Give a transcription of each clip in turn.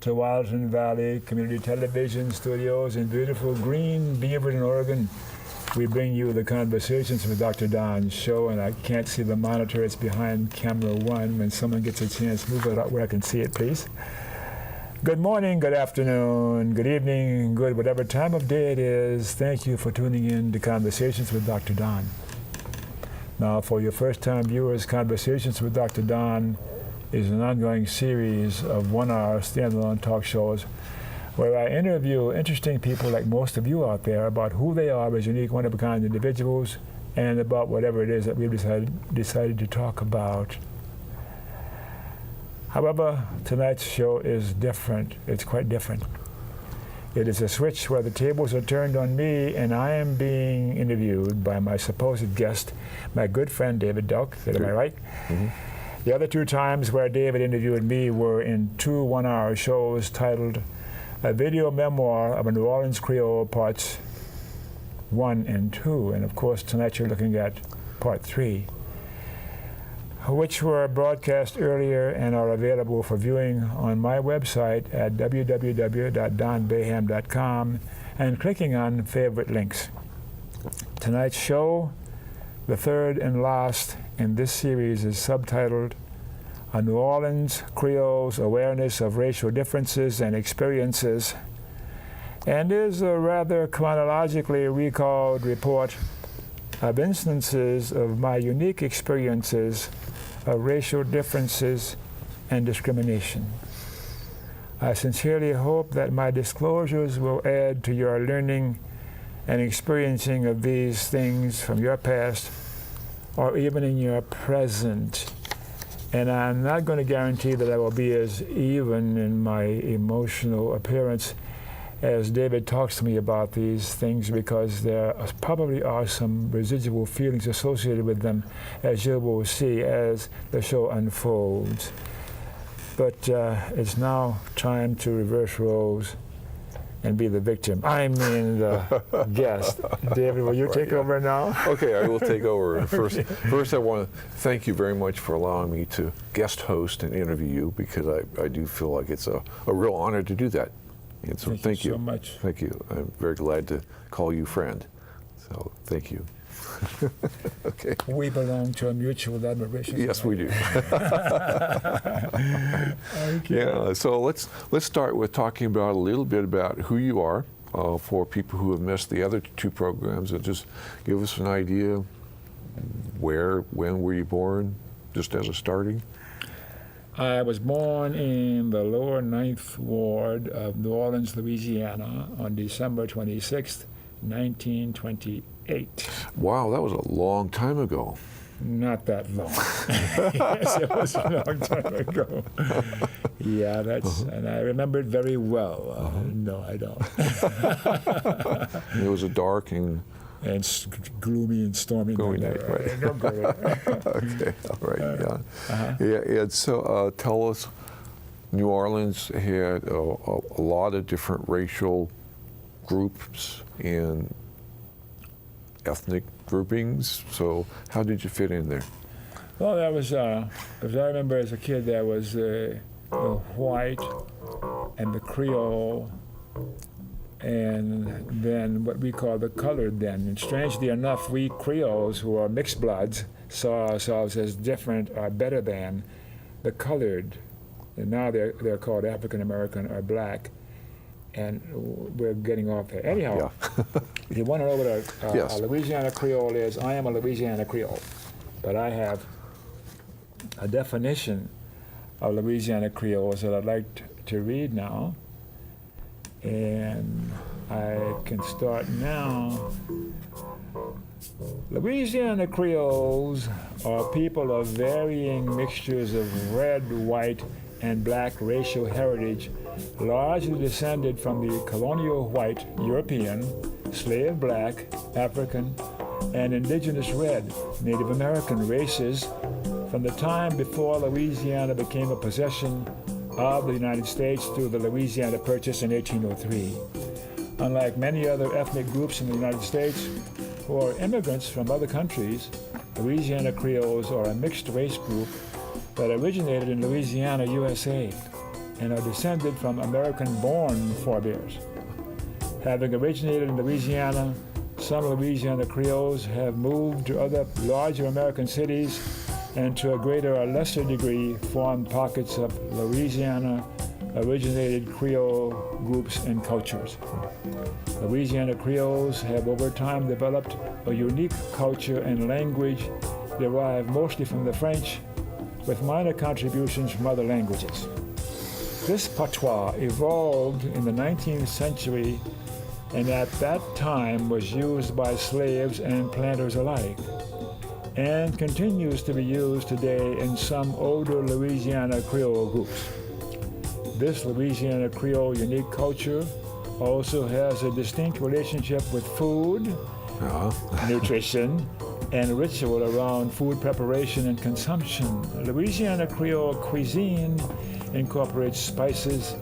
to Walton Valley Community Television Studios in beautiful Green Beaverton, Oregon. We bring you the Conversations with Dr. Don show, and I can't see the monitor. It's behind camera one. When someone gets a chance, move it out where I can see it, please. Good morning, good afternoon, good evening, good whatever time of day it is. Thank you for tuning in to Conversations with Dr. Don. Now, for your first-time viewers, Conversations with Dr. Don is an ongoing series of one-hour standalone talk shows where I interview interesting people like most of you out there about who they are as unique, one-of-a-kind individuals and about whatever it is that we've decided to talk about. However, tonight's show is different. It's quite different. It is a switch where the tables are turned on me and I am being interviewed by my supposed guest, my good friend David Delk. Am I right? Mm-hmm. The other two times where David interviewed me were in two one-hour shows titled A Video Memoir of a New Orleans Creole, Parts 1 and 2. And of course, tonight you're looking at Part 3, which were broadcast earlier and are available for viewing on my website at www.donbaham.com and clicking on favorite links. Tonight's show, the third and last in this series, is subtitled A New Orleans Creole's Awareness of Racial Differences and Experiences, and is a rather chronologically recalled report of instances of my unique experiences of racial differences and discrimination. I sincerely hope that my disclosures will add to your learning and experiencing of these things from your past or even in your present. And I'm not going to guarantee that I will be as even in my emotional appearance as David talks to me about these things, because there probably are some residual feelings associated with them, as you will see as the show unfolds. But it's now time to reverse roles and be the victim. I mean the guest. David, will you take over now? Okay, I will take over. First, I want to thank you very much for allowing me to guest host and interview you, because I do feel like it's a real honor to do that. And so thank you so much. Thank you. I'm very glad to call you friend. So thank you. Okay. We belong to a mutual admiration. Yes, we do. Okay. Yeah. So let's start with talking about a little bit about who you are for people who have missed the other two programs, and just give us an idea when were you born, just as a starting. I was born in the lower 9th Ward of New Orleans, Louisiana on December 26th, 1928. Wow, that was a long time ago. Not that long. Yes, it was a long time ago. Yeah, and I remember it very well. No, I don't. It was a dark and gloomy and stormy night. Right. Okay, all right, yeah. And so tell us, New Orleans had a lot of different racial groups and ethnic groupings, so how did you fit in there? Well, that was, as I remember as a kid, there was the white and the Creole, and then what we call the colored then. And strangely enough, we Creoles, who are mixed bloods, saw ourselves as different or better than the colored. And now they're called African American or black. And we're getting off there. Anyhow, if you want to know what a Louisiana Creole is, I am a Louisiana Creole. But I have a definition of Louisiana Creoles that I'd like to read now. And I can start now. Louisiana Creoles are people of varying mixtures of red, white, and black racial heritage, largely descended from the colonial white, European, slave black, African, and indigenous red, Native American races from the time before Louisiana became a possession of the United States through the Louisiana Purchase in 1803. Unlike many other ethnic groups in the United States who are immigrants from other countries, Louisiana Creoles are a mixed race group that originated in Louisiana, USA. and are descended from American-born forebears. Having originated in Louisiana, some Louisiana Creoles have moved to other larger American cities and to a greater or lesser degree formed pockets of Louisiana-originated Creole groups and cultures. Louisiana Creoles have over time developed a unique culture and language derived mostly from the French, with minor contributions from other languages. This patois evolved in the 19th century and at that time was used by slaves and planters alike, and continues to be used today in some older Louisiana Creole groups. This Louisiana Creole unique culture also has a distinct relationship with food, nutrition, and ritual around food preparation and consumption. Louisiana Creole cuisine incorporates spices,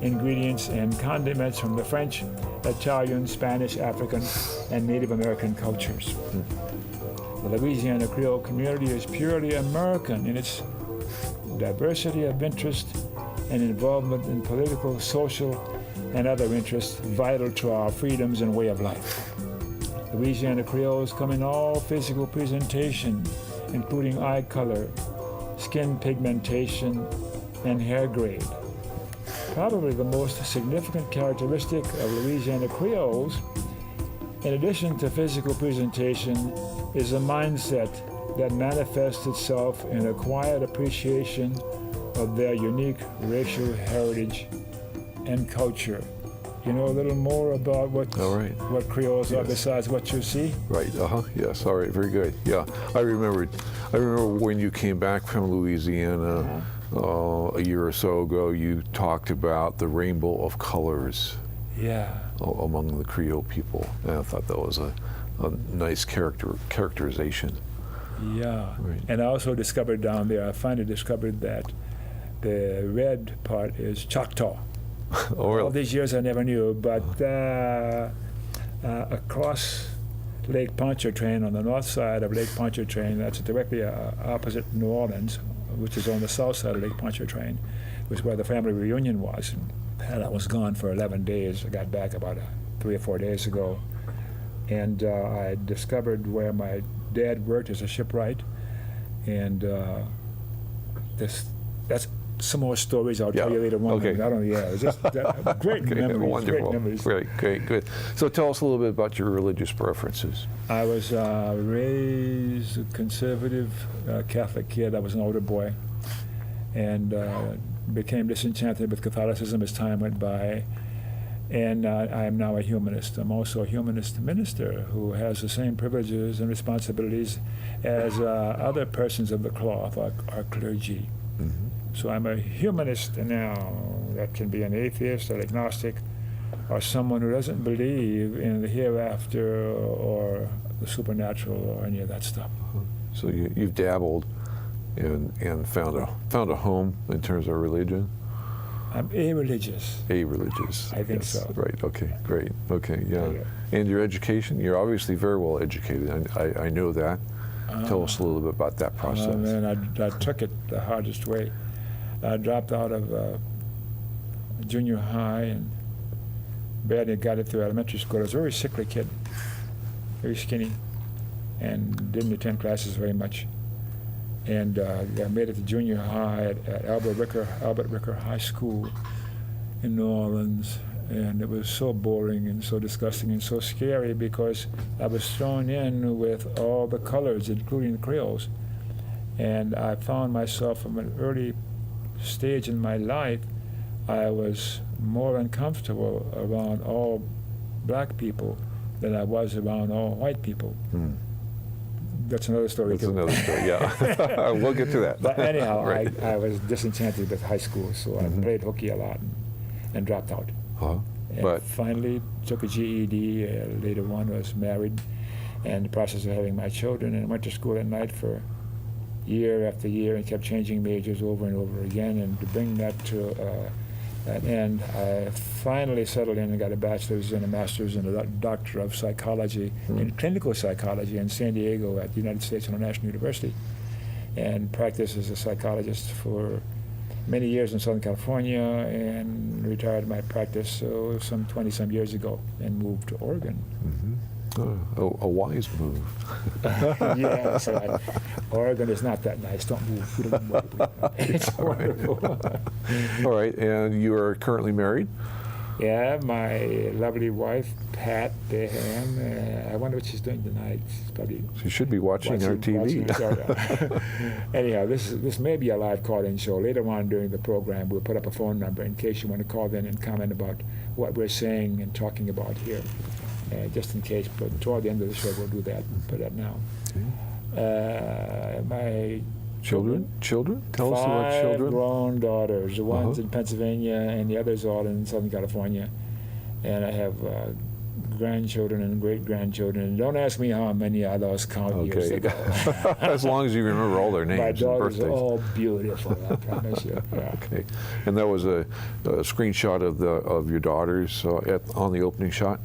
ingredients, and condiments from the French, Italian, Spanish, African, and Native American cultures. The Louisiana Creole community is purely American in its diversity of interest and involvement in political, social, and other interests vital to our freedoms and way of life. Louisiana Creoles come in all physical presentation, including eye color, skin pigmentation, and hair grade. Probably the most significant characteristic of Louisiana Creoles, in addition to physical presentation, is a mindset that manifests itself in a quiet appreciation of their unique racial heritage and culture. You know a little more about what Creoles are besides what you see? Right. Yes. All right. Very good. Yeah. I remember when you came back from Louisiana a year or so ago. You talked about the rainbow of colors. Yeah. Among the Creole people, and I thought that was a nice characterization. Yeah. Right. And I also discovered down there. I finally discovered that the red part is Choctaw. Oh, really? All these years I never knew, but across Lake Pontchartrain, on the north side of Lake Pontchartrain, that's directly opposite New Orleans, which is on the south side of Lake Pontchartrain, was where the family reunion was. And I was gone for 11 days. I got back about 3 or 4 days ago. And I discovered where my dad worked as a shipwright. And that's some more stories I'll tell you later on. Okay. It's just great memories. Wonderful. Great memories. Great, good. So tell us a little bit about your religious preferences. I was raised a conservative Catholic kid. I was an older boy, and became disenchanted with Catholicism as time went by. And I am now a humanist. I'm also a humanist minister who has the same privileges and responsibilities as other persons of the cloth, our clergy. Mm-hmm. So I'm a humanist now. That can be an atheist or agnostic or someone who doesn't believe in the hereafter or the supernatural or any of that stuff. So you've dabbled and found a home in terms of religion? I'm a-religious. A-religious. I think so. Right, okay, great. Okay, yeah. And your education? You're obviously very well educated. I know that. Tell us a little bit about that process. Man, I took it the hardest way. I dropped out of junior high and barely got it through elementary school. I was a very sickly kid, very skinny, and didn't attend classes very much. And I made it to junior high at Albert Ricker High School in New Orleans. And it was so boring and so disgusting and so scary because I was thrown in with all the colors, including the Creoles. And I found myself from an early stage in my life, I was more uncomfortable around all black people than I was around all white people. That's another story. That's another story, yeah. We'll get to that. But anyhow, right. I was disenchanted with high school, so I played hooky a lot and dropped out. And finally took a GED, later on was married, and in the process of having my children, and went to school at night for year after year and kept changing majors over and over again. And to bring that to an end, I finally settled in and got a bachelor's and a master's and a doctor of psychology in clinical psychology in San Diego at the United States International University, and practiced as a psychologist for many years in Southern California and retired my practice some 20-some years ago and moved to Oregon. A wise move. Yeah, so Oregon is not that nice. Don't move. It's wonderful. All right, and you are currently married? Yeah, my lovely wife, Pat Baham. I wonder what she's doing tonight. She's probably She should be watching our TV. Anyhow, this may be a live call-in show. Later on during the program, we'll put up a phone number in case you want to call in and comment about what we're saying and talking about here. Just in case, but toward the end of the show, we'll do that. Put that now. My Children? Tell us about children. 5 grown daughters. One's in Pennsylvania, and the others all in Southern California. And I have grandchildren and great-grandchildren. And don't ask me how many I lost count years ago. As long as you remember all their names My and daughters birthdays. are all beautiful, I promise you. Yeah. Okay. And that was a screenshot of your daughters on the opening shot?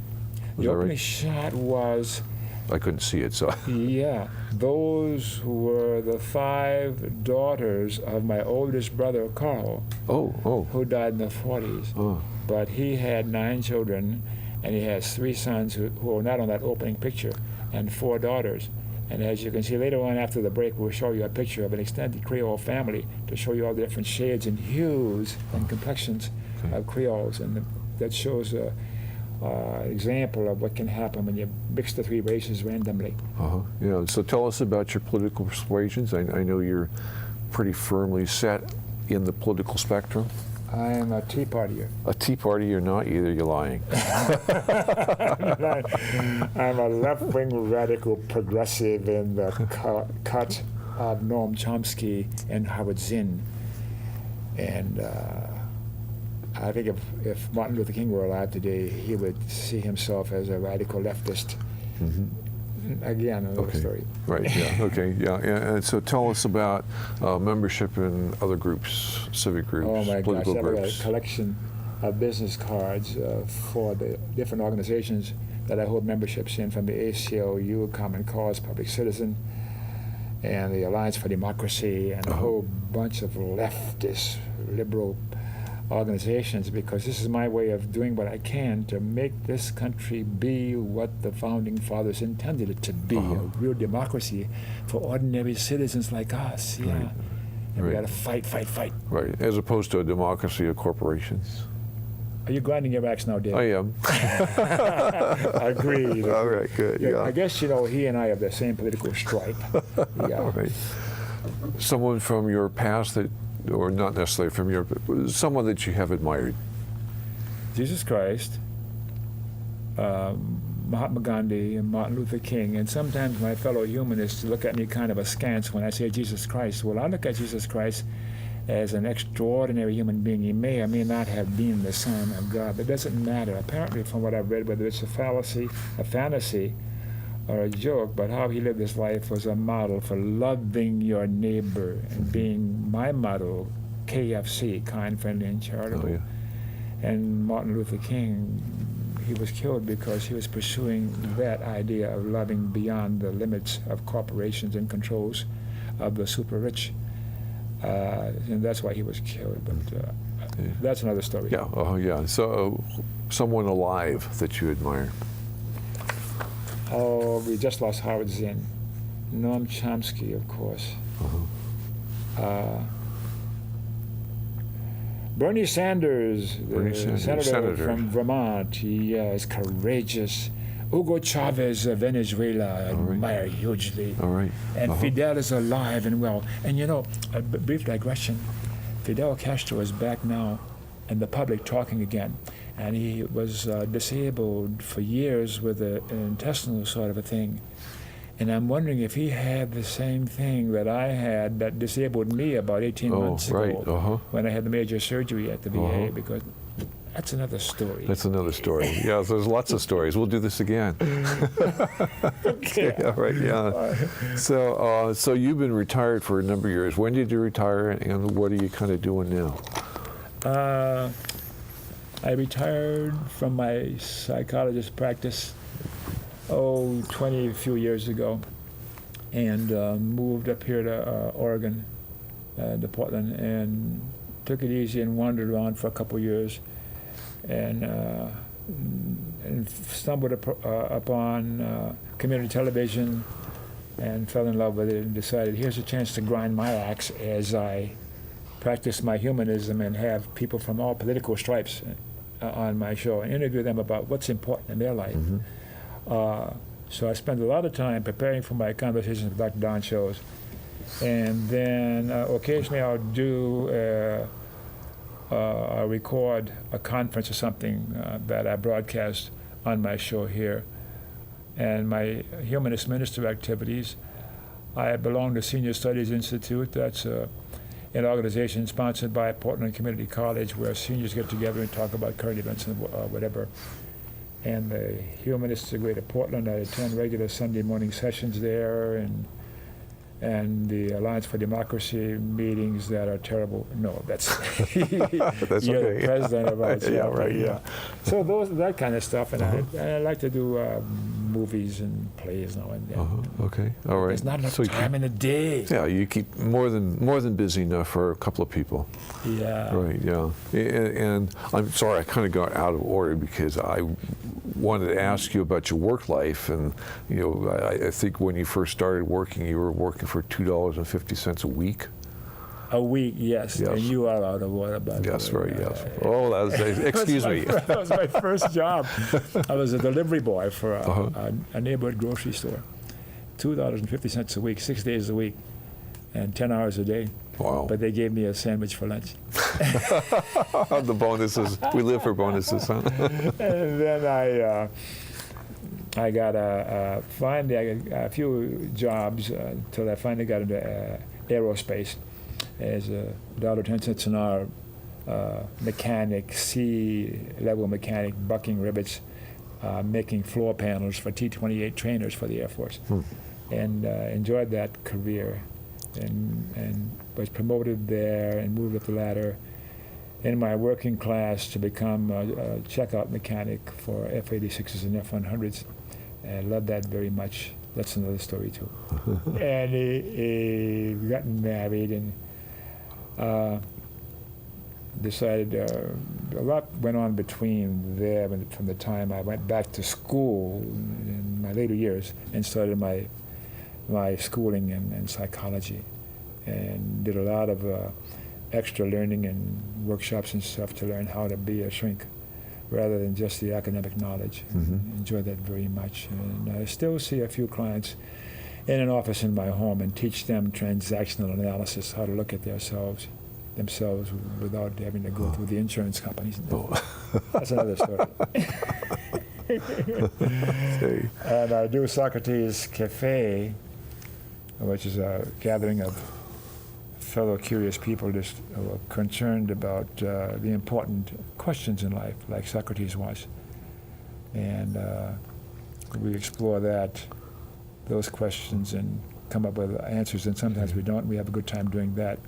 Was The that opening right? shot was... I couldn't see it, so... Yeah, those were the 5 daughters of my oldest brother, Carl, who died in the 40s. Oh. But he had 9 children, and he has 3 sons who are not on that opening picture, and 4 daughters. And as you can see later on after the break, we'll show you a picture of an extended Creole family to show you all the different shades and hues and complexions of Creoles, and that shows example of what can happen when you mix the 3 races randomly. Yeah. So tell us about your political persuasions. I know you're pretty firmly set in the political spectrum. I am a Tea Partier. A Tea Party or not, either you're lying. I'm a left-wing radical progressive in the cut of Noam Chomsky and Howard Zinn. And I think if Martin Luther King were alive today, he would see himself as a radical leftist. Again, another story. Right, yeah, okay, yeah. And so tell us about membership in other groups, civic groups, political groups. I've got a collection of business cards for the different organizations that I hold memberships in, from the ACLU, Common Cause, Public Citizen, and the Alliance for Democracy, and a whole bunch of leftist, liberal organizations, because this is my way of doing what I can to make this country be what the founding fathers intended it to be, a real democracy for ordinary citizens like us. Yeah. Right. And we got to fight. Right, as opposed to a democracy of corporations. Are you grinding your axe now, Dave? I am. Agreed. All right, good. Yeah. I guess, he and I have the same political stripe. Yeah. All right. Someone from your past that, or not necessarily from your, someone that you have admired? Jesus Christ, Mahatma Gandhi, and Martin Luther King. And sometimes my fellow humanists look at me kind of askance when I say Jesus Christ. Well, I look at Jesus Christ as an extraordinary human being. He may or may not have been the Son of God, but it doesn't matter. Apparently, from what I've read, whether it's a fallacy, a fantasy, or a joke, but how he lived his life was a model for loving your neighbor and being my model, KFC, kind, friendly, and charitable. And Martin Luther King, he was killed because he was pursuing that idea of loving beyond the limits of corporations and controls of the super rich. And that's why he was killed. But that's another story. Yeah. So, someone alive that you admire? Oh, we just lost Howard Zinn. Noam Chomsky, of course. Bernie Sanders, senator from Vermont. He is courageous. Hugo Chavez of Venezuela, I admire hugely. And Fidel is alive and well. And a brief digression, Fidel Castro is back now in the public talking again. And he was disabled for years with an intestinal sort of a thing. And I'm wondering if he had the same thing that I had that disabled me about 18 months ago when I had the major surgery at the VA, because that's another story. Yeah, there's lots of stories. We'll do this again. So you've been retired for a number of years. When did you retire, and what are you kind of doing now? I retired from my psychologist practice, 20 few years ago, and moved up here to Oregon, to Portland, and took it easy and wandered around for a couple of years, and stumbled upon community television and fell in love with it and decided, here's a chance to grind my axe as I practice my humanism and have people from all political stripes on my show and interview them about what's important in their life. So I spent a lot of time preparing for my conversations with Dr. Don shows. And then occasionally I'll record a conference or something that I broadcast on my show here. And my Humanist Minister activities, I belong to Senior Studies Institute. That's an organization sponsored by Portland Community College where seniors get together and talk about current events and whatever. And the Humanists of Greater Portland, I attend regular Sunday morning sessions there, and the Alliance for Democracy meetings that are terrible. No, that's that's you're okay. the president of our Yeah, right. Yeah. So that kind of stuff, and I like to do movies and plays now and then. Okay, all right. There's not enough time in the day. Yeah, you keep more than busy enough for a couple of people. Yeah. Right. Yeah. And I'm sorry, I kind of got out of order because I wanted to ask you about your work life, and I think when you first started working, you were working for $2.50 a week. A week, yes. And you are out of order, by the way. Yes, right, yes. Oh, that was, excuse me. That was my first job. I was a delivery boy for a neighborhood grocery store. $2.50 a week, 6 days a week, and 10 hours a day. Wow. But they gave me a sandwich for lunch. The bonuses. We live for bonuses, huh? And then I got finally I got a few jobs until I finally got into aerospace as a $1.10 an hour mechanic, C-level mechanic, bucking rivets, making floor panels for T-28 trainers for the Air Force, and enjoyed that career, and was promoted there and moved up the ladder in my working class to become a checkout mechanic for F-86s and F-100s. And I loved that very much. That's another story too. And he got married and decided a lot went on between there and from the time I went back to school in my later years and started my schooling in psychology, and did a lot of extra learning and workshops and stuff to learn how to be a shrink rather than just the academic knowledge. Enjoy that very much. And I still see a few clients in an office in my home and teach them transactional analysis, how to look at themselves without having to go through the insurance companies. That's another story. And I do Socrates Cafe, which is a gathering of fellow curious people just who are concerned about the important questions in life, like Socrates was. And we explore those questions and come up with answers, and sometimes we don't. We have a good time doing that.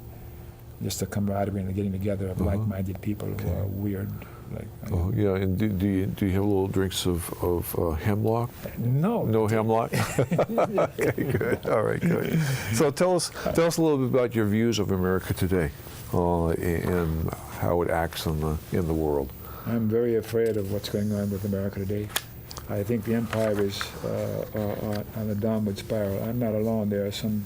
Just the camaraderie and the getting together of like-minded people who are weird. Yeah, and do you have little drinks of hemlock? No. No hemlock? Okay, good. All right, good. So tell us a little bit about your views of America today and how it acts in the world. I'm very afraid of what's going on with America today. I think the empire is on a downward spiral. I'm not alone. There are some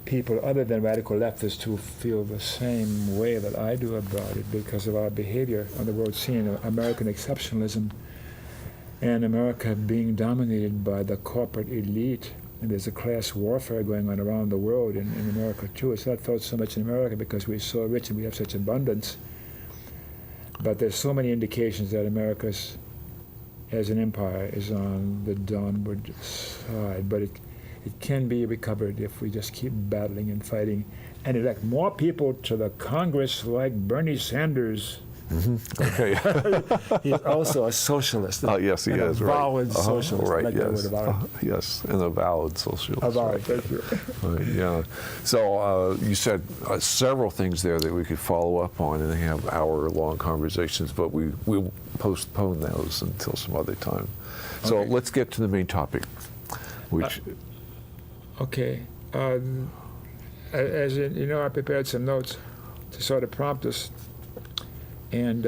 people other than radical leftists who feel the same way that I do about it because of our behavior on the world scene, American exceptionalism, and America being dominated by the corporate elite. And there's a class warfare going on around the world in America too. It's not felt so much in America because we're so rich and we have such abundance. But there's so many indications that America as an empire is on the downward side. But it can be recovered if we just keep battling and fighting and elect more people to the Congress like Bernie Sanders. Okay. He's also a socialist. Yes, he is. Right. Avowed socialist. Right. Like Yes. Yes, an avowed socialist. Avowed. Thank you. Right, yeah. So you said several things there that we could follow up on and have hour-long conversations, but we'll postpone those until some other time. So let's get to the main topic, which. Okay. As in, I prepared some notes to sort of prompt us, and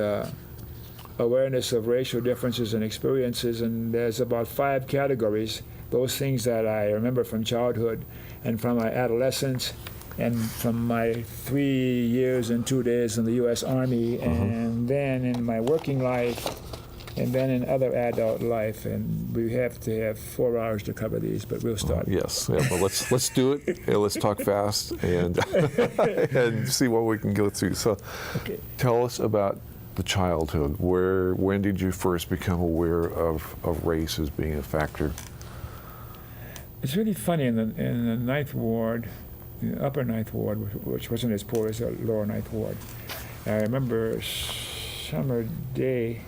awareness of racial differences and experiences. And there's about 5 categories, those things that I remember from childhood and from my adolescence and from my 3 years and 2 days in the U.S. Army, and then in my working life, and then in other adult life. And we have to have 4 hours to cover these, but we'll start. Yes, yeah, well, let's do it. Yeah, let's talk fast and and see what we can go through. So, Okay. Tell us about the childhood. When did you first become aware of race as being a factor? It's really funny, in the Ninth Ward, the upper Ninth Ward, which wasn't as poor as the lower Ninth Ward, I remember summer day,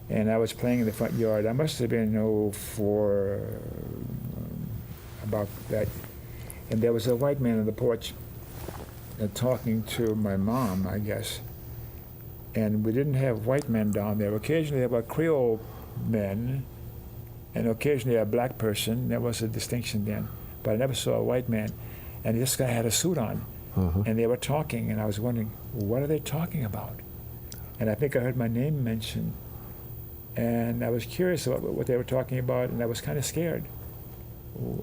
and I was playing in the front yard. I must have been 04, about that. And there was a white man on the porch talking to my mom, I guess. And we didn't have white men down there. Occasionally there were Creole men, and occasionally a black person. There was a distinction then. But I never saw a white man. And this guy had a suit on. And they were talking, and I was wondering, what are they talking about? And I think I heard my name mentioned. And I was curious about what they were talking about, and I was kind of scared.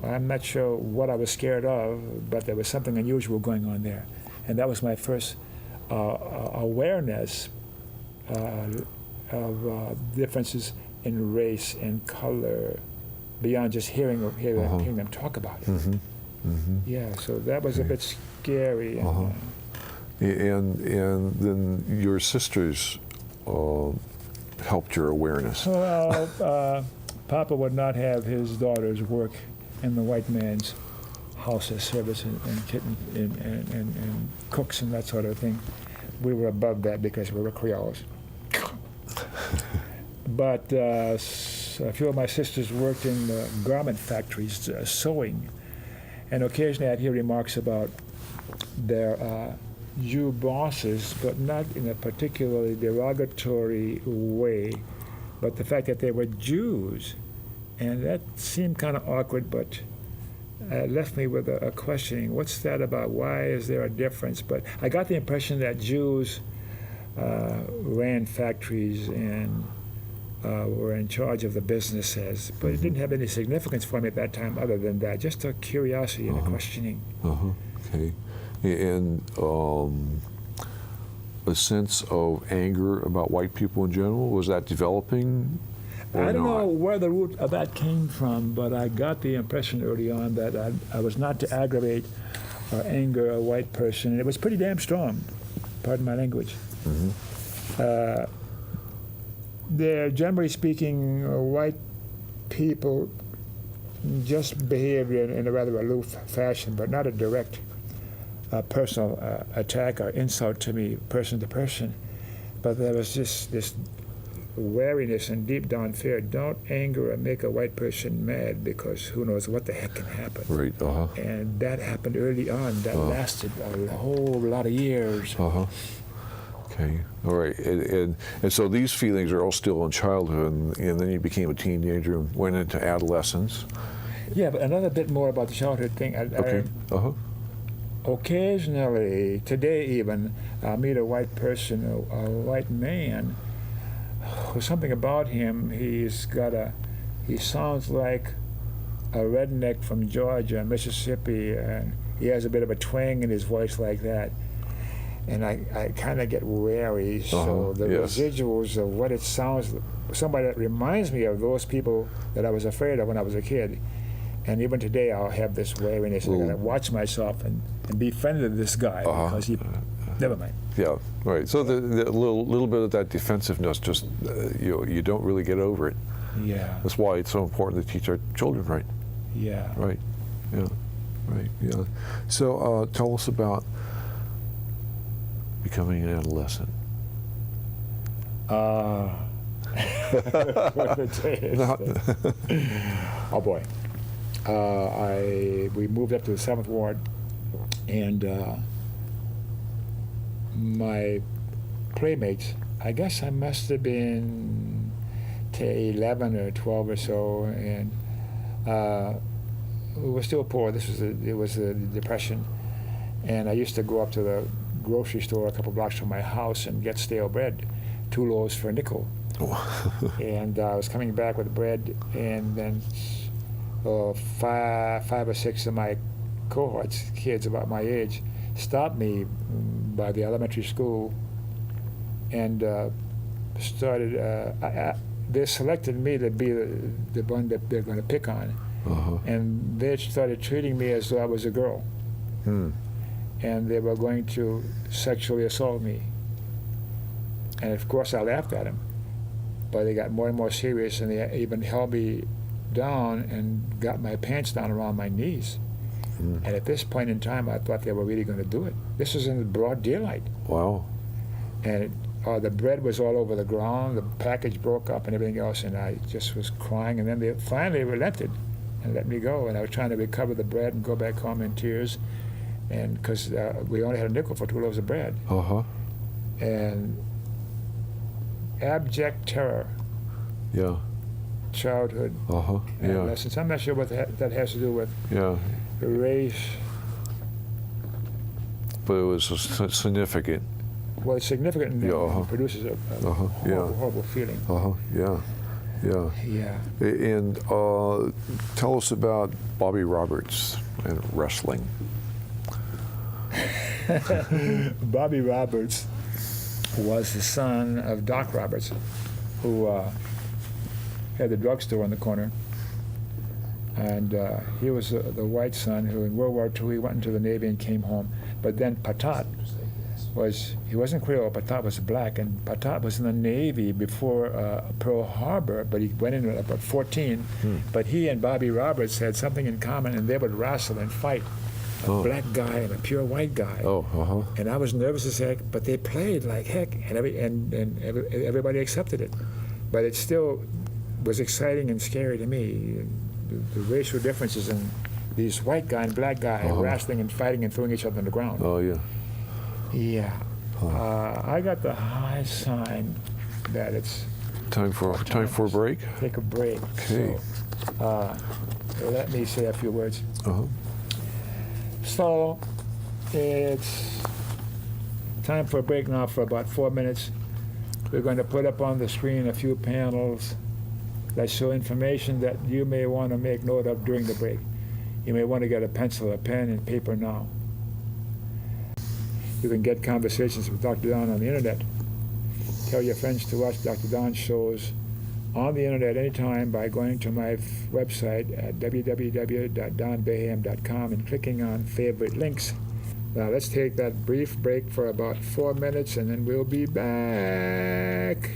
I'm not sure what I was scared of, but there was something unusual going on there. And that was my first awareness of differences in race and color beyond just hearing them talk about it. Yeah, so that was a bit scary. And then your sisters helped your awareness. Well, Papa would not have his daughters work in the white man's house as servants and cooks and that sort of thing. We were above that because we were Creoles. But a few of my sisters worked in garment factories, sewing. And occasionally I'd hear remarks about their Jew bosses, but not in a particularly derogatory way, but the fact that they were Jews. And that seemed kind of awkward, but left me with a questioning. What's that about? Why is there a difference? But I got the impression that Jews ran factories and were in charge of the businesses, but it didn't have any significance for me at that time other than that, just a curiosity and a questioning. Okay. And a sense of anger about white people in general, was that developing? I don't know where the root of that came from, but I got the impression early on that I was not to aggravate or anger a white person, and it was pretty damn strong, pardon my language. They're, generally speaking, white people just behave in a rather aloof fashion, but not a direct personal attack or insult to me, person to person. But there was just this wariness and deep down fear. Don't anger or make a white person mad, because who knows what the heck can happen. Right. And that happened early on. That lasted a whole lot of years. Okay. All right. And so these feelings are all still in childhood, and then you became a teenager and went into adolescence. Yeah, but another bit more about the childhood thing. Occasionally, today even, I'll meet a white person, a white man. There's something about him. He sounds like a redneck from Georgia, Mississippi, and he has a bit of a twang in his voice like that. And I kind of get wary, so the residuals of what it sounds, somebody that reminds me of those people that I was afraid of when I was a kid. And even today I'll have this wariness, and I gotta watch myself and be friendly to this guy, because he, never mind. Yeah, right. So the little bit of that defensive,ness, just you don't really get over it. Yeah. That's why it's so important to teach our children right. Yeah. Right. Yeah. Right. Yeah. So tell us about becoming an adolescent. Oh boy. We moved up to the 7th Ward, and my playmates, I guess I must have been 11 or 12 or so, and we were still poor. It was the Depression, and I used to go up to the grocery store a couple blocks from my house and get stale bread, 2 loaves for a nickel. And I was coming back with bread, and then 5 or 6 of my cohorts, kids about my age, stopped me by the elementary school and started. They selected me to be the one that they're going to pick on, and they started treating me as though I was a girl, and they were going to sexually assault me. And of course, I laughed at them, but they got more and more serious, and they even held me down and got my pants down around my knees. And at this point in time, I thought they were really going to do it. This was in the broad daylight. Wow. And the bread was all over the ground, the package broke up and everything else, and I just was crying. And then they finally relented and let me go. And I was trying to recover the bread and go back home in tears, and because we only had a nickel for 2 loaves of bread. And abject terror. Yeah. Childhood. Yeah. Lessons. I'm not sure what that has to do with. Yeah. Race. But it was significant. Well, it's significant, and it produces a horrible feeling. Yeah. And tell us about Bobby Roberts and wrestling. Bobby Roberts was the son of Doc Roberts, who had the drugstore on the corner. And he was the white son who, in World War II, he went into the Navy and came home. But then Patat he wasn't Creole, Patat was black, and Patat was in the Navy before Pearl Harbor, but he went in at about 14. But he and Bobby Roberts had something in common, and they would wrestle and fight. A black guy and a pure white guy. And I was nervous as heck, but they played like heck, and everybody accepted it. But it still was exciting and scary to me. The racial differences in these white guy and black guy wrestling and fighting and throwing each other on the ground. Yeah. I got the high sign that it's time for a break. Take a break. Okay. So, let me say a few words. So it's time for a break now for about 4 minutes. We're going to put up on the screen a few panels that show information that you may want to make note of during the break. You may want to get a pencil, a pen, and paper now. You can get conversations with Dr. Don on the internet. Tell your friends to watch Dr. Don's shows on the internet anytime by going to my website at www.donbaham.com and clicking on favorite links. Now let's take that brief break for about 4 minutes, and then we'll be back.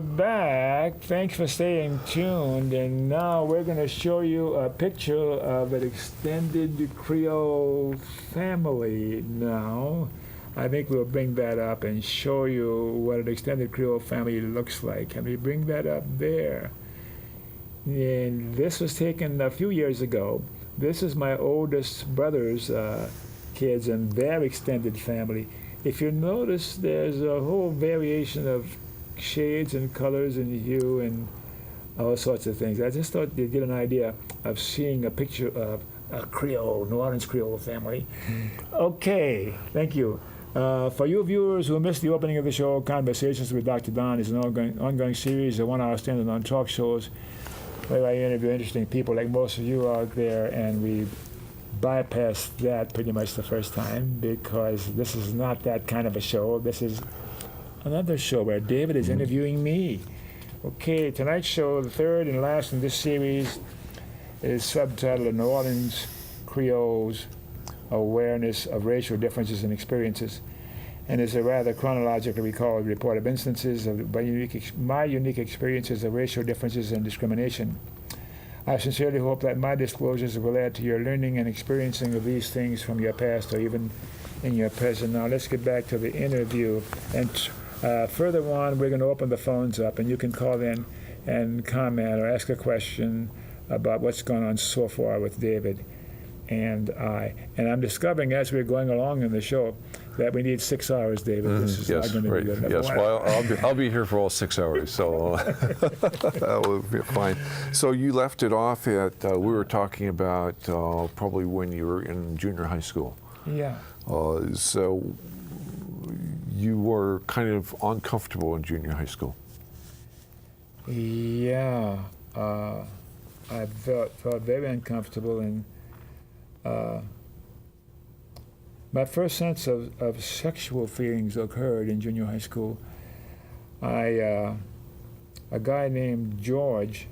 back. Thanks for staying tuned. And now we're going to show you a picture of an extended Creole family now. I think we'll bring that up and show you what an extended Creole family looks like. Can we bring that up there? And this was taken a few years ago. This is my oldest brother's kids and their extended family. If you notice, there's a whole variation of shades and colors and hue and all sorts of things. I just thought you'd get an idea of seeing a picture of a Creole, New Orleans Creole family. Okay, thank you. For you viewers who missed the opening of the show, Conversations with Dr. Don is an ongoing series of 1 hour standalone talk shows where I interview interesting people like most of you out there, and we bypassed that pretty much the first time because this is not that kind of a show. This is another show where David is interviewing me. Okay, tonight's show, the third and last in this series, is subtitled New Orleans Creole's Awareness of Racial Differences and Experiences, and is a rather chronologically recorded report of instances of my unique experiences of racial differences and discrimination. I sincerely hope that my disclosures will add to your learning and experiencing of these things from your past or even in your present. Now let's get back to the interview. And further on, we're going to open the phones up, and you can call in and comment or ask a question about what's gone on so far with David and I. And I'm discovering as we're going along in the show that we need 6 hours, David. This is yes, not going to right. be good. Yes, well, I'll be here for all 6 hours, so that will be fine. So you left it off at, we were talking about probably when you were in junior high school. Yeah. So you were kind of uncomfortable in junior high school. Yeah. I felt very uncomfortable, and my first sense of sexual feelings occurred in junior high school. A guy named George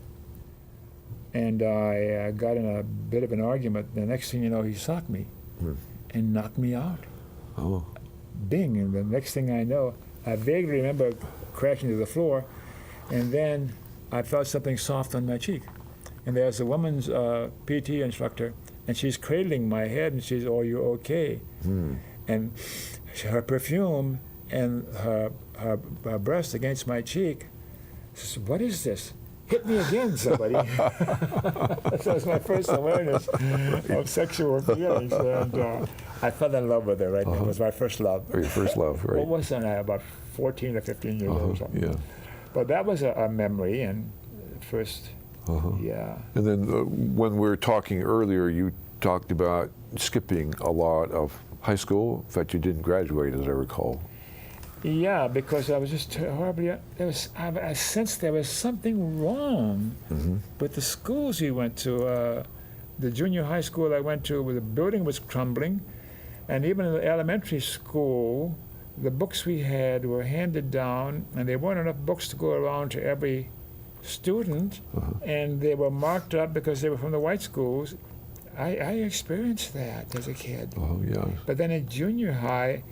and I got in a bit of an argument. The next thing you know, he socked me and knocked me out. Oh. Bing, and the next thing I know, I vaguely remember crashing to the floor, and then I felt something soft on my cheek. And there's a woman's PT instructor, and she's cradling my head, and she's, "Are you okay?" And her perfume and her breast against my cheek. She said, "What is this? Hit me again, somebody." That was my first awareness of sexual feelings, and I fell in love with her. Right, it was my first love. Your first love, right? What was I? About 14 or 15 years old or something. Yeah. But that was a memory, and first. Yeah. And then when we were talking earlier, you talked about skipping a lot of high school. In fact, you didn't graduate, as I recall. Yeah, because I was just horribly. I sensed there was something wrong with the schools we went to. The junior high school I went to, the building was crumbling, and even in the elementary school, the books we had were handed down, and there weren't enough books to go around to every student, and they were marked up because they were from the white schools. I experienced that as a kid. Oh, yeah. But then in junior high,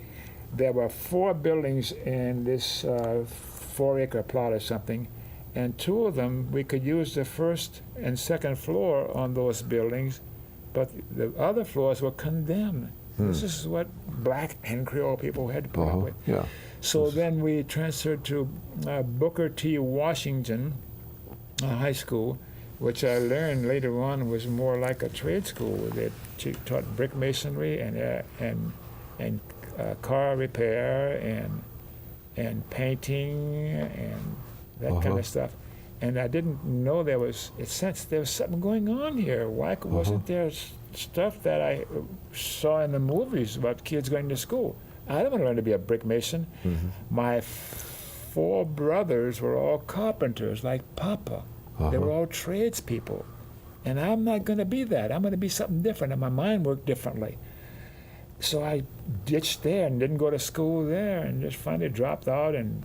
there were 4 buildings in this 4-acre plot or something, and 2 of them, we could use the first and second floor on those buildings, but the other floors were condemned. This is what black and Creole people had to put up with. Yeah. So then we transferred to Booker T. Washington High School, which I learned later on was more like a trade school. They taught brick masonry and car repair and painting and that kind of stuff. And I didn't know there was something going on here. Why wasn't there stuff that I saw in the movies about kids going to school? I didn't want to learn to be a brick mason. My 4 brothers were all carpenters, like Papa. They were all tradespeople. And I'm not going to be that. I'm going to be something different, and my mind worked differently. So I ditched there and didn't go to school there, and just finally dropped out and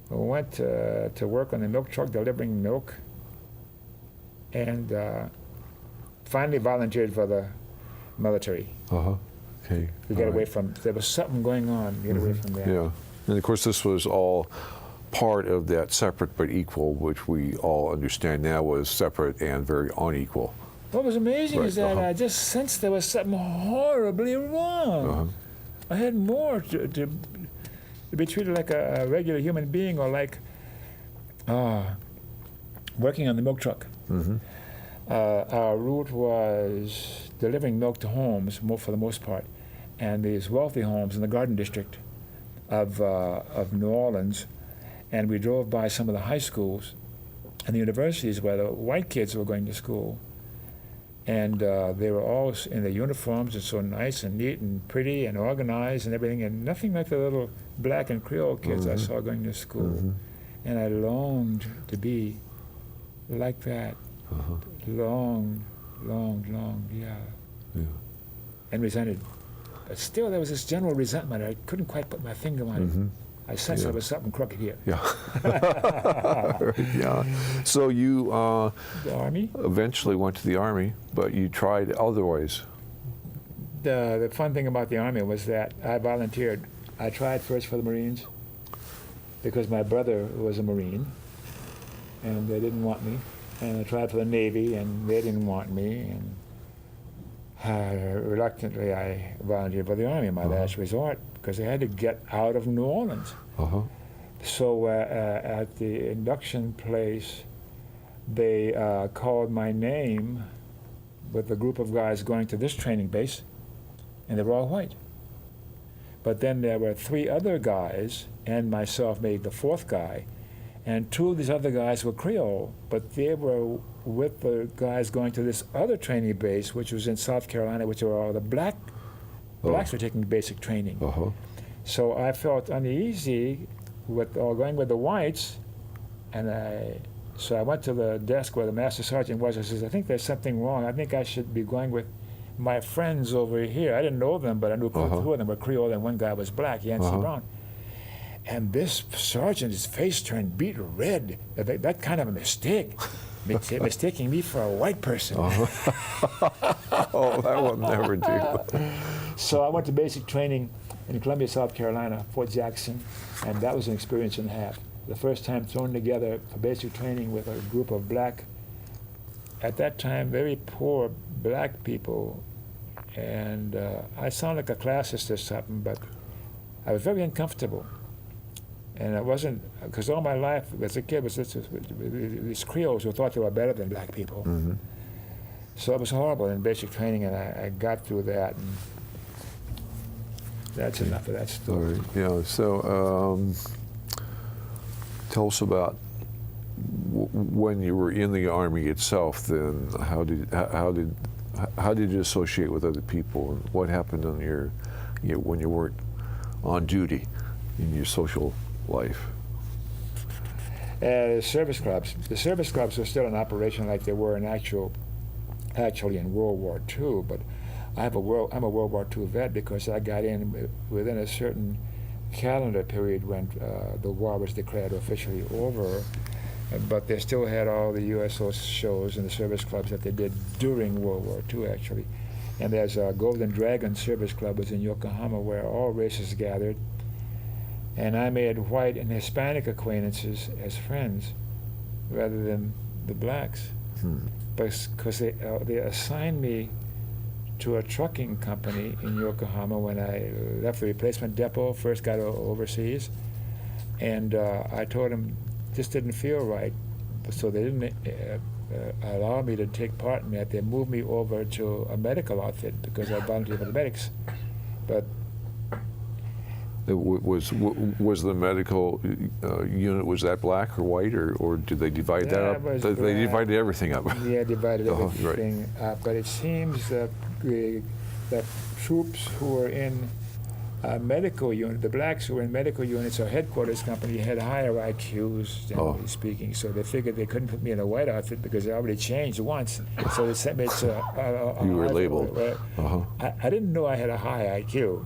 went to work on the milk truck delivering milk, and finally volunteered for the military. Okay. To get away from, there was something going on, to get away from that. Yeah. And of course, this was all part of that separate but equal, which we all understand now was separate and very unequal. What was amazing is that I just sensed there was something horribly wrong. I had more to be treated like a regular human being, or like working on the milk truck. Our route was delivering milk to homes, for the most part, and these wealthy homes in the Garden District of New Orleans. And we drove by some of the high schools and the universities where the white kids were going to school. And they were all in their uniforms and so nice and neat and pretty and organized and everything, and nothing like the little black and Creole kids I saw going to school. And I longed to be like that. Long, and resented. But still, there was this general resentment. I couldn't quite put my finger on it. I sensed there was something crooked here. So you the Army? Eventually went to the Army, but you tried other ways. The fun thing about the Army was that I volunteered. I tried first for the Marines because my brother was a Marine, and they didn't want me. And I tried for the Navy, and they didn't want me. And reluctantly, I volunteered for the Army, my last resort, because I had to get out of New Orleans. So at the induction place, they called my name with a group of guys going to this training base, and they were all white. But then there were 3 other guys, and myself made the 4th guy, and 2 of these other guys were Creole, but they were with the guys going to this other training base, which was in South Carolina, which were all the blacks were taking basic training. So I felt uneasy with going with the whites, and so I went to the desk where the master sergeant was. I says, I think there's something wrong. I think I should be going with my friends over here. I didn't know them, but I knew 2 of them were Creole, and 1 guy was black, Yancey Brown. And this sergeant, his face turned beet red. That kind of a mistake, mistaking me for a white person. Oh, that will never do. So I went to basic training in Columbia, South Carolina, Fort Jackson, and that was an experience and a half. The first time thrown together for basic training with a group of black, at that time, very poor black people. And I sound like a classist or something, but I was very uncomfortable. And it wasn't, because all my life as a kid was these Creoles who thought they were better than black people. So it was horrible in basic training, and I got through that. And that's enough of that story. Yeah, so tell us about when you were in the Army itself. Then how did you associate with other people, and what happened on when you weren't on duty in your social life? The service clubs. The service clubs were still in operation like they were actually in World War II. But I'm a World War II vet because I got in within a certain calendar period when the war was declared officially over. But they still had all the USO shows and the service clubs that they did during World War II, actually. And there's a Golden Dragon Service Club was in Yokohama where all races gathered. And I made white and Hispanic acquaintances as friends rather than the blacks. Because they assigned me to a trucking company in Yokohama when I left the replacement depot, first got overseas. And I told them this didn't feel right, so they didn't allow me to take part in that. They moved me over to a medical outfit because I volunteered for the medics. But was the medical unit, was that black or white, or did they divide that up? They divided everything up. Yeah, divided everything up. But it seems that the troops who were in medical unit, the blacks who were in medical units or headquarters company had higher IQs, generally speaking. So they figured they couldn't put me in a white outfit because I already changed once. So they sent me to you were labeled. I didn't know I had a high IQ.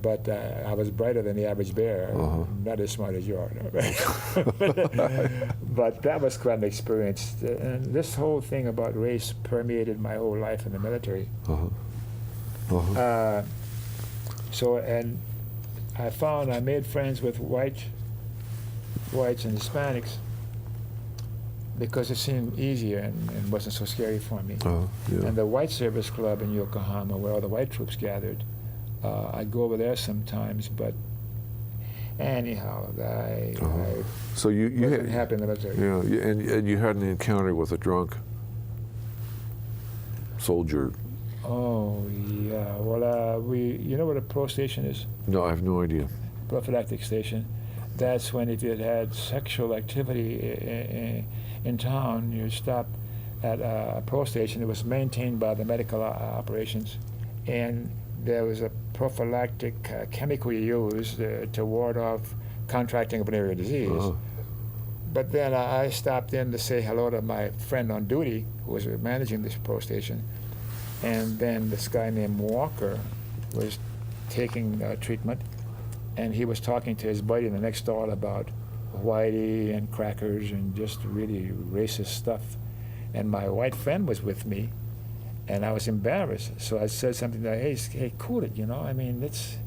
But I was brighter than the average bear, not as smart as you are. But that was quite an experience. And this whole thing about race permeated my whole life in the military. So, and I made friends with white whites and Hispanics because it seemed easier and wasn't so scary for me. Yeah. And the White Service Club in Yokohama, where all the white troops gathered, I'd go over there sometimes, but anyhow, I so you wasn't had, happy in the military. yeah, and you had an encounter with a drunk soldier. Oh, yeah. Well, you know what a pro station is? No, I have no idea. Prophylactic station. That's when if you had sexual activity in town, you stop at a pro station. It was maintained by the medical operations, and there was a prophylactic chemical you used to ward off contracting of venereal disease. But then I stopped in to say hello to my friend on duty who was managing this pro station, and then this guy named Walker was taking treatment, and he was talking to his buddy in the next stall about whitey and crackers and just really racist stuff. And my white friend was with me, and I was embarrassed. So I said something like, hey, cool it, you know? I mean, it's...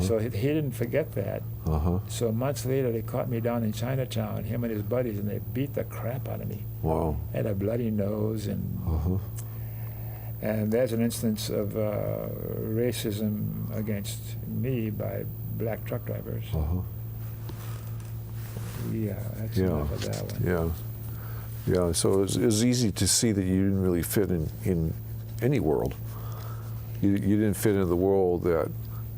So he didn't forget that. So months later, they caught me down in Chinatown, him and his buddies, and they beat the crap out of me. Wow. I had a bloody nose, and there's an instance of racism against me by black truck drivers. Yeah, that's enough of that one. Yeah. So it was easy to see that you didn't really fit in any world. You didn't fit into the world that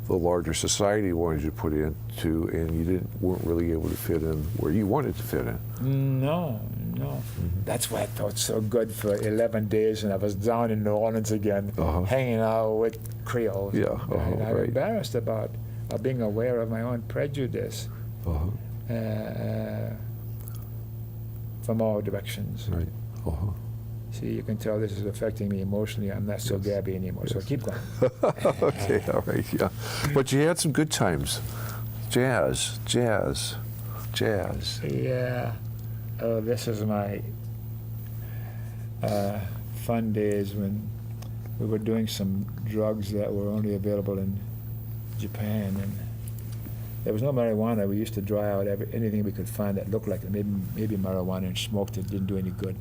the larger society wanted you to put into, and you weren't really able to fit in where you wanted to fit in. No. That's why I felt so good for 11 days, and I was down in New Orleans again, hanging out with Creoles. Yeah, and I'm right. embarrassed about being aware of my own prejudice from all directions. Right. See, you can tell this is affecting me emotionally. I'm not so gabby anymore, so keep going. Okay, all right, yeah. But you had some good times. Jazz. Yeah. Oh, this is my fun days when we were doing some drugs that were only available in Japan, and there was no marijuana. We used to dry out anything we could find that looked like it. Maybe marijuana, and smoked it. Didn't do any good.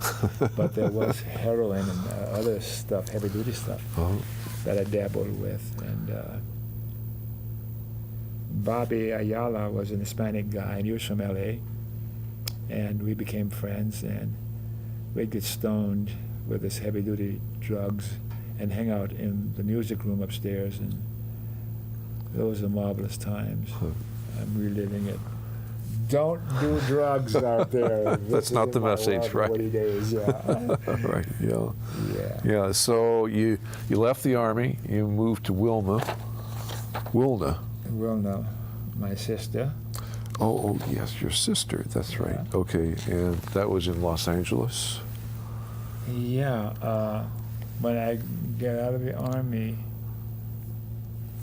But there was heroin and other stuff, heavy-duty stuff, that I dabbled with. And Bobby Ayala was an Hispanic guy, and he was from L.A., and we became friends, and we'd get stoned with this heavy-duty drugs and hang out in the music room upstairs, and those are marvelous times. I'm reliving it. Don't do drugs out there. That's not the message, right? Days, yeah. Right, yeah. So you left the Army, you moved to Wilna, my sister. Oh, yes, your sister, that's right. Okay, and that was in Los Angeles? Yeah, when I got out of the Army,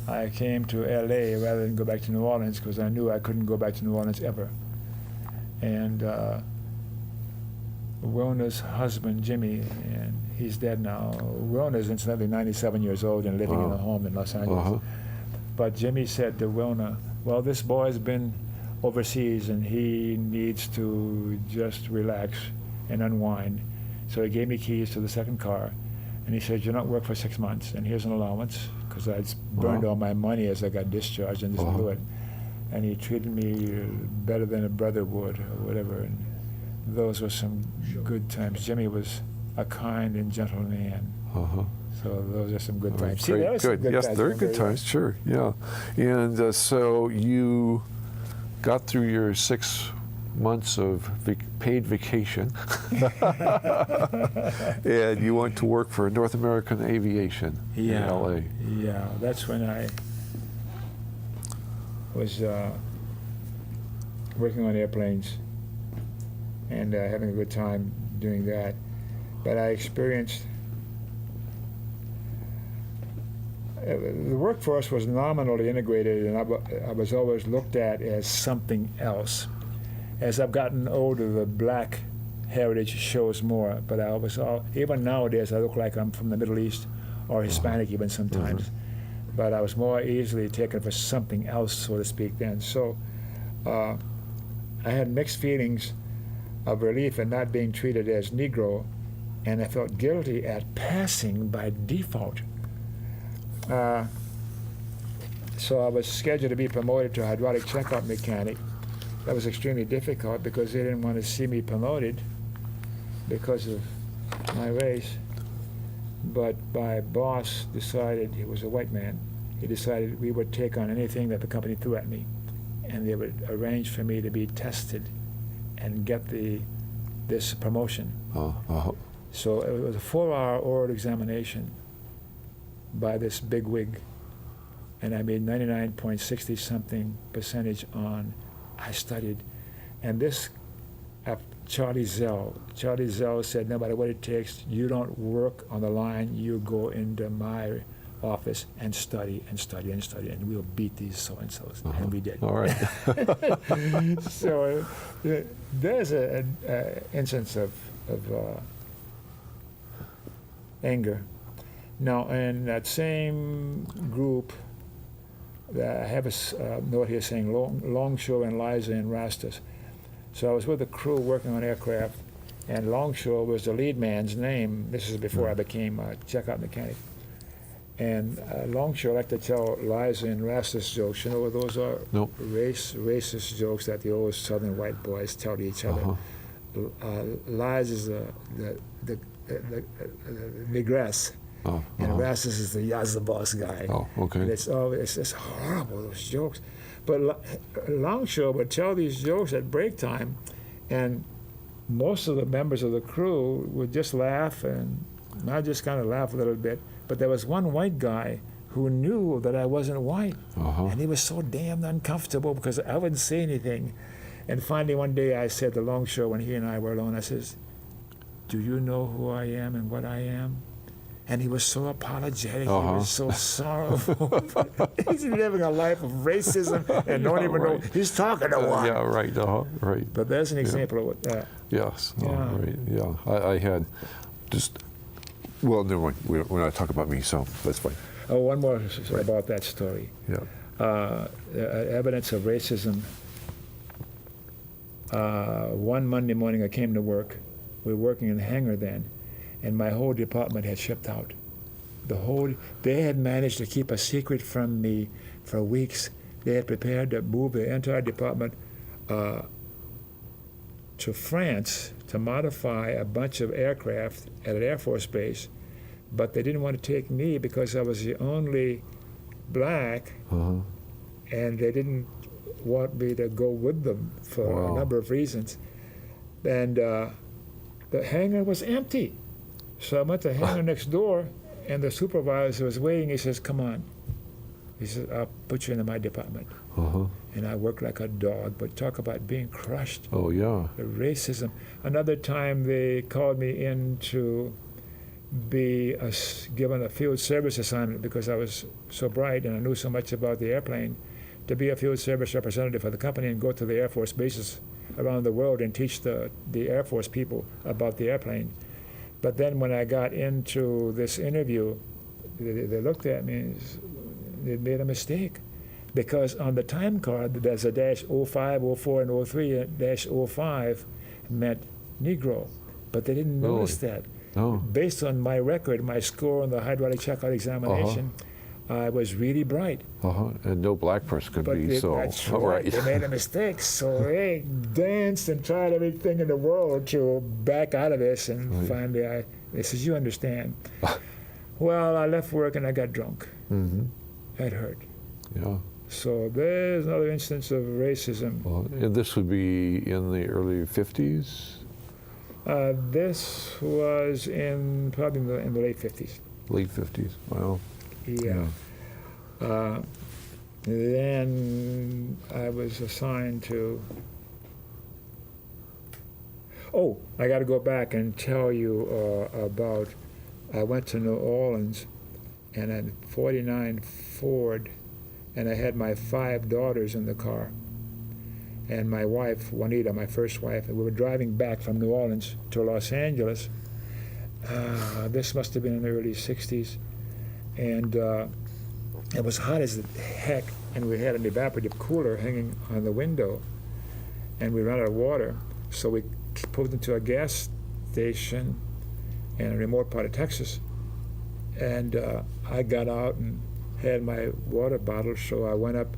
I came to L.A. rather than go back to New Orleans because I knew I couldn't go back to New Orleans ever. And Wilna's husband, Jimmy, and he's dead now. Wilna's incidentally 97 years old and living in a home in Los Angeles. But Jimmy said to Wilna, well, this boy's been overseas and he needs to just relax and unwind. So he gave me keys to the second car, and he said, you're not work for 6 months, and here's an allowance, because I'd burned all my money as I got discharged and just blew it. And he treated me better than a brother would, or whatever. And those were some good times. Jimmy was a kind and gentle man. So those are some good times. See, great, good. Yes, they're good times, sure, yeah. And so you got through your 6 months of paid vacation, and you went to work for North American Aviation in L.A. Yeah, that's when I was working on airplanes and having a good time doing that. But I experienced the workforce was nominally integrated, and I was always looked at as something else. As I've gotten older, the black heritage shows more, but I was even nowadays I look like I'm from the Middle East or Hispanic even sometimes. But I was more easily taken for something else, so to speak, then. So I had mixed feelings of relief at not being treated as Negro, and I felt guilty at passing by default. So I was scheduled to be promoted to hydraulic checkout mechanic. That was extremely difficult because they didn't want to see me promoted because of my race. But my boss decided, he was a white man, he decided we would take on anything that the company threw at me, and they would arrange for me to be tested and get this promotion. So it was a 4-hour oral examination by this big wig, and I made 99.60-something% on I studied. And this, Charlie Zell said, no matter what it takes, you don't work on the line, you go into my office and study and study and study, and we'll beat these so-and-sos. And we did. All right. So there's an instance of anger. Now, in that same group, I have a note here saying Longshore and Liza and Rastus. So I was with the crew working on aircraft, and Longshore was the lead man's name. This is before I became a checkout mechanic. And Longshore liked to tell Liza and Rastus jokes. You know what those are? Nope. Racist jokes that the old Southern white boys tell to each other. Liza is the negress. And Rastus is the Yazza boss guy. Oh, okay. And it's just horrible, those jokes. But Longshore would tell these jokes at break time, and most of the members of the crew would just laugh, and I just kind of laugh a little bit. But there was one white guy who knew that I wasn't white, and he was so damn uncomfortable because I wouldn't say anything. And finally one day I said to Longshore, when he and I were alone, I says, "Do you know who I am and what I am?" And he was so apologetic. He was so sorrowful. He's living a life of racism and don't even know he's talking to one. Yeah, right. Right. But there's an example of that. Yes. Right. Yeah. I had just. Well, never mind. We're not talking about me, so that's fine. Oh, one more about that story. Yeah. Evidence of racism. One Monday morning, I came to work. We were working in the hangar then. And my whole department had shipped out. They had managed to keep a secret from me for weeks. They had prepared to move the entire department to France to modify a bunch of aircraft at an Air Force base, but they didn't want to take me because I was the only black, and they didn't want me to go with them for a number of reasons. And the hangar was empty. So I went to the hangar next door, and the supervisor was waiting. He says, "Come on." He says, "I'll put you into my department." And I worked like a dog, but talk about being crushed. Oh, yeah. The racism. Another time they called me in to be given a field service assignment because I was so bright and I knew so much about the airplane, to be a field service representative for the company and go to the Air Force bases around the world and teach the Air Force people about the airplane. But then when I got into this interview, they looked at me and they made a mistake. Because on the time card, there's a -05, -04, and -03, and -05 meant Negro. But they didn't notice that. Based on my record, my score on the hydraulic checkout examination, I was really bright. And no black person could be so. That's right. They made a mistake. So they danced and tried everything in the world to back out of this. And finally, they said, "You understand." Well, I left work and I got drunk. That hurt. Yeah. So there's another instance of racism. And this would be in the early 50s? This was probably in the late 50s. Late 50s, wow. Yeah. Then I was assigned to... Oh, I got to go back and tell you about... I went to New Orleans, and a 49 Ford, and I had my 5 daughters in the car, and my wife, Juanita, my first wife, and we were driving back from New Orleans to Los Angeles. This must have been in the early 60s, and it was hot as heck, and we had an evaporative cooler hanging on the window, and we ran out of water, so we pulled into a gas station in a remote part of Texas, and I got out and had my water bottle, so I went up.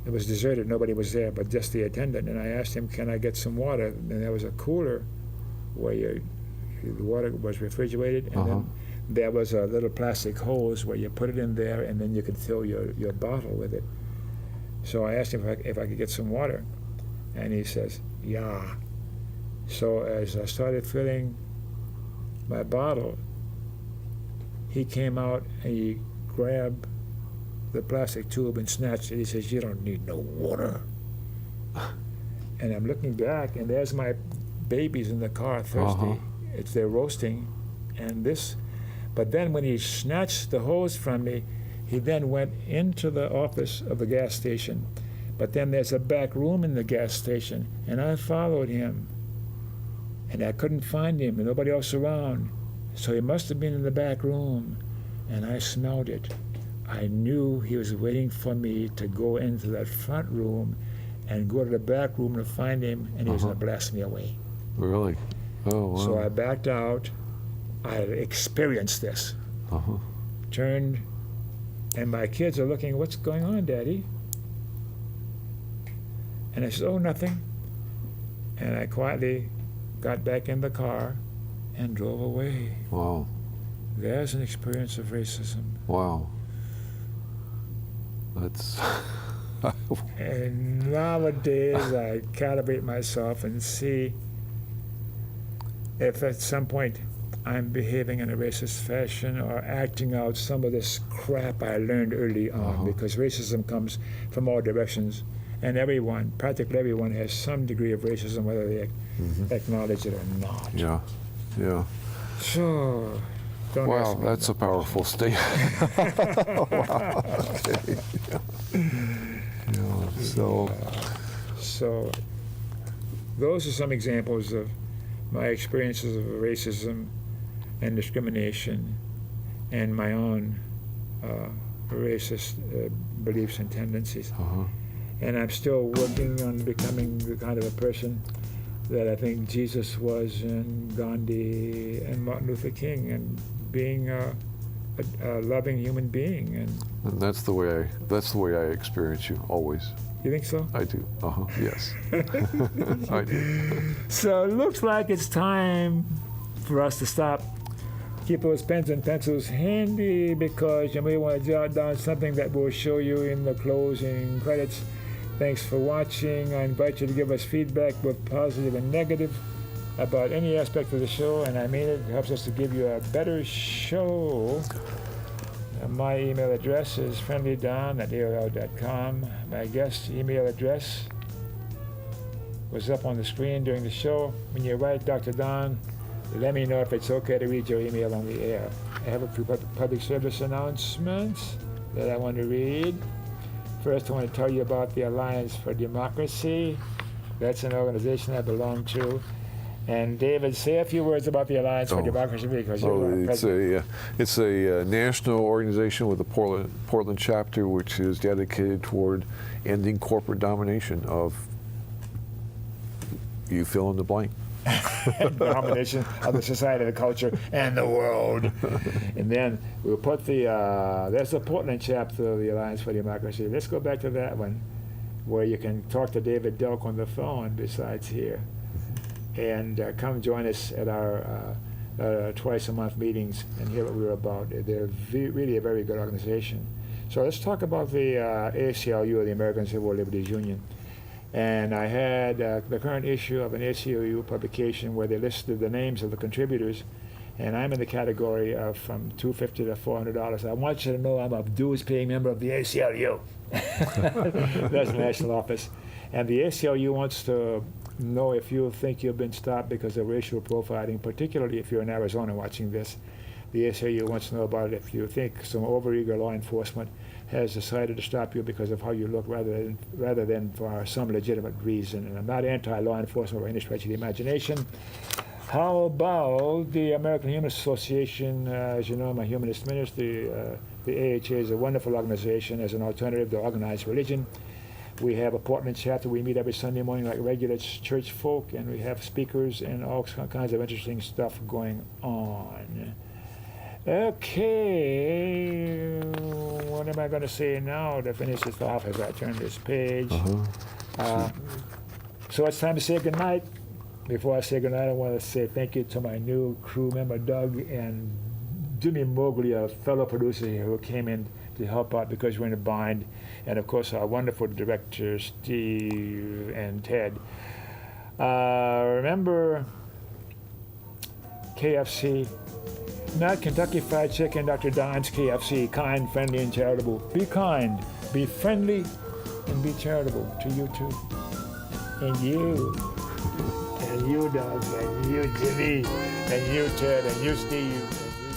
It was deserted, nobody was there but just the attendant, and I asked him, can I get some water? And there was a cooler where the water was refrigerated, and then there was a little plastic hose where you put it in there, and then you could fill your bottle with it. So I asked him if I could get some water, and he says, yeah. So as I started filling my bottle, he came out and he grabbed the plastic tube and snatched it. He says, you don't need no water. And I'm looking back, and there's my babies in the car thirsty. They're roasting, but then when he snatched the hose from me, he then went into the office of the gas station. But then there's a back room in the gas station, and I followed him, and I couldn't find him, and nobody else around. So he must have been in the back room, and I smelled it. I knew he was waiting for me to go into that front room and go to the back room to find him, and he was going to blast me away. Really? Oh, wow. So I backed out. I experienced this. Turned, and my kids are looking, what's going on, Daddy? And I said, oh, nothing. And I quietly got back in the car and drove away. Wow. There's an experience of racism. Wow. That's... And nowadays I calibrate myself and see if at some point I'm behaving in a racist fashion or acting out some of this crap I learned early on, because racism comes from all directions, and practically everyone has some degree of racism, whether they acknowledge it or not. Yeah, yeah. So, don't wow, ask me that's a powerful statement. Wow. Okay. Yeah. So those are some examples of my experiences of racism and discrimination and my own racist beliefs and tendencies. And I'm still working on becoming the kind of a person that I think Jesus was, and Gandhi and Martin Luther King, and being a loving human being. And that's the way I experience you always. You think so? I do. Yes. I do. So it looks like it's time for us to stop. Keep those pens and pencils handy, because you may want to jot down something that we'll show you in the closing credits. Thanks for watching. I invite you to give us feedback, both positive and negative, about any aspect of the show, and I mean it helps us to give you a better show. My email address is friendlydon@aol.com. My guest email address was up on the screen during the show. When you write Dr. Don, let me know if it's okay to read your email on the air. I have a few public service announcements that I want to read. First, I want to tell you about the Alliance for Democracy. That's an organization I belong to. And David, say a few words about the Alliance for Democracy, because it's a national organization with a Portland chapter, which is dedicated toward ending corporate domination of, you fill in the blank. Domination of the society, the culture, and the world. And then we'll put there's a Portland chapter of the Alliance for Democracy. Let's go back to that one, where you can talk to David Delk on the phone besides here. And come join us at our twice-a-month meetings and hear what we're about. They're really a very good organization. So let's talk about the ACLU, the American Civil Liberties Union. And I had the current issue of an ACLU publication where they listed the names of the contributors, and I'm in the category of from $250 to $400. I want you to know I'm a dues-paying member of the ACLU. That's the national office. And the ACLU wants to know if you think you've been stopped because of racial profiling, particularly if you're in Arizona watching this. The ACLU wants to know about it if you think some overeager law enforcement has decided to stop you because of how you look rather than for some legitimate reason. And I'm not anti-law enforcement by any stretch of the imagination. How about the American Humanist Association? As you know, I'm a humanist minister. The AHA is a wonderful organization as an alternative to organized religion. We have apartment chapter. We meet every Sunday morning like regular church folk, and we have speakers and all kinds of interesting stuff going on. Okay, what am I going to say now to finish this off as I turn this page? So it's time to say goodnight. Before I say goodnight, I want to say thank you to my new crew member, Doug, and Jimmy Mowgli, a fellow producer here who came in to help out because we're in a bind. And of course, our wonderful directors, Steve and Ted. Remember KFC, not Kentucky Fried Chicken, Dr. Don's KFC, kind, friendly, and charitable. Be kind, be friendly, and be charitable to you too. And you, Doug, and you, Jimmy, and you, Ted, and you, Steve, and you.